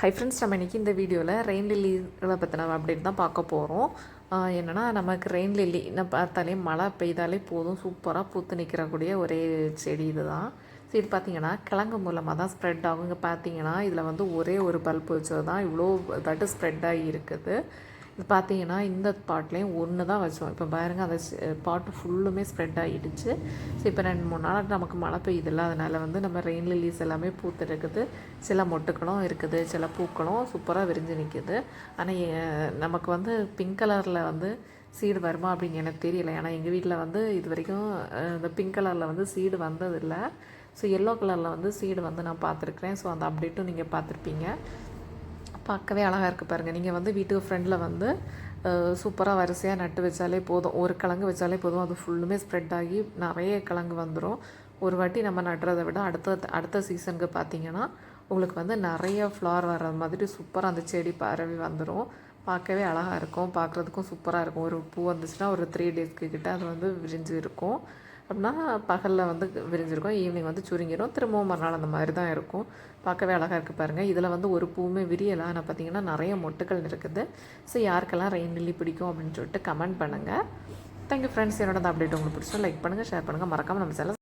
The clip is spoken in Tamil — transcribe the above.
ஹை ஃப்ரெண்ட்ஸ், நம்ம இன்றைக்கி இந்த வீடியோவில் ரெயின் லில்லிகளை பற்றின அப்டேட் தான் பார்க்க போகிறோம். என்னென்னா, நமக்கு ரெயின் லில்லி பார்த்தாலே மழை பெய்தாலே போதும் சூப்பராக பூத்து நிற்கிறக்கூடிய ஒரே செடி இது தான். ஸோ இது பார்த்திங்கன்னா கிழங்கு மூலமாக தான் ஸ்ப்ரெட் ஆகும். இங்கே பார்த்தீங்கன்னா இதில் வந்து ஒரே ஒரு பல்ப் வச்சது தான் இவ்வளோ தட்டு ஸ்ப்ரெட் ஆகி இருக்குது. இது பார்த்தீங்கன்னா இந்த பாட்லேயும் ஒன்று தான் வச்சோம். இப்போ பாருங்கள், அந்த பாட்டு ஃபுல்லுமே ஸ்ப்ரெட் ஆகிடுச்சு. ஸோ இப்போ 2-3 நாள் நமக்கு மழை பெய்யுதில்ல, அதனால் வந்து நம்ம ரெயின் லில்லிஸ் எல்லாமே பூத்து இருக்குது. சில மொட்டுக்களும் இருக்குது, சில பூக்களும் சூப்பராக விரிஞ்சு நிற்கிது. ஆனால் நமக்கு வந்து பிங்க் கலரில் வந்து சீடு வருமா அப்படின்னு எனக்கு தெரியல. ஏன்னா எங்கள் வீட்டில் வந்து இது வரைக்கும் இந்த பிங்க் கலரில் வந்து சீடு வந்ததில்லை. ஸோ எல்லோ கலரில் வந்து சீடு வந்து நான் பார்த்துருக்குறேன். ஸோ அந்த அப்டேட்டும் நீங்கள் பார்த்துருப்பீங்க. பார்க்கவே அழகாக இருக்குது பாருங்கள். நீங்கள் வந்து வீட்டுக்கு ஃப்ரெண்டில் வந்து சூப்பராக வரிசையாக நட்டு வச்சாலே போதும். ஒரு கிழங்கு வச்சாலே போதும், அது ஃபுல்லுமே ஸ்ப்ரெட் ஆகி நிறைய கிழங்கு வந்துடும். ஒரு வாட்டி நம்ம நட்டுறதை விட அடுத்த சீசனுக்கு பார்த்திங்கன்னா உங்களுக்கு வந்து நிறைய ஃப்ளவர் வர்ற மாதிரி சூப்பராக அந்த செடி பரவி வந்துடும். பார்க்கவே அழகாக இருக்கும், பார்க்குறதுக்கும் சூப்பராக இருக்கும். ஒரு பூ வந்துச்சுன்னா ஒரு 3 டேஸ்க்கு கிட்ட அது வந்து விரிஞ்சு இருக்கும். அப்படின்னா பகலில் வந்து விரிஞ்சிருக்கும், ஈவினிங் வந்து சுருங்கிடும், திரும்பவும் மறுநாள் அந்த மாதிரி தான் இருக்கும். பார்க்கவே அழகாக இருக்குது பாருங்கள். இதில் வந்து ஒரு பூவுமே விரியலை, ஆனால் பார்த்திங்கன்னா நிறைய மொட்டுக்கள் இருக்குது. ஸோ யாருக்கெல்லாம் ரெயின் லில்லி பிடிக்கும் அப்படின்னு சொல்லிட்டு கமெண்ட் பண்ணுங்கள். Thank you friends. என்னோட அப்டேட் உங்களுக்கு பிடிச்சா லைக் பண்ணுங்கள், ஷேர் பண்ணுங்கள், மறக்காமல் நம்ம சேனல்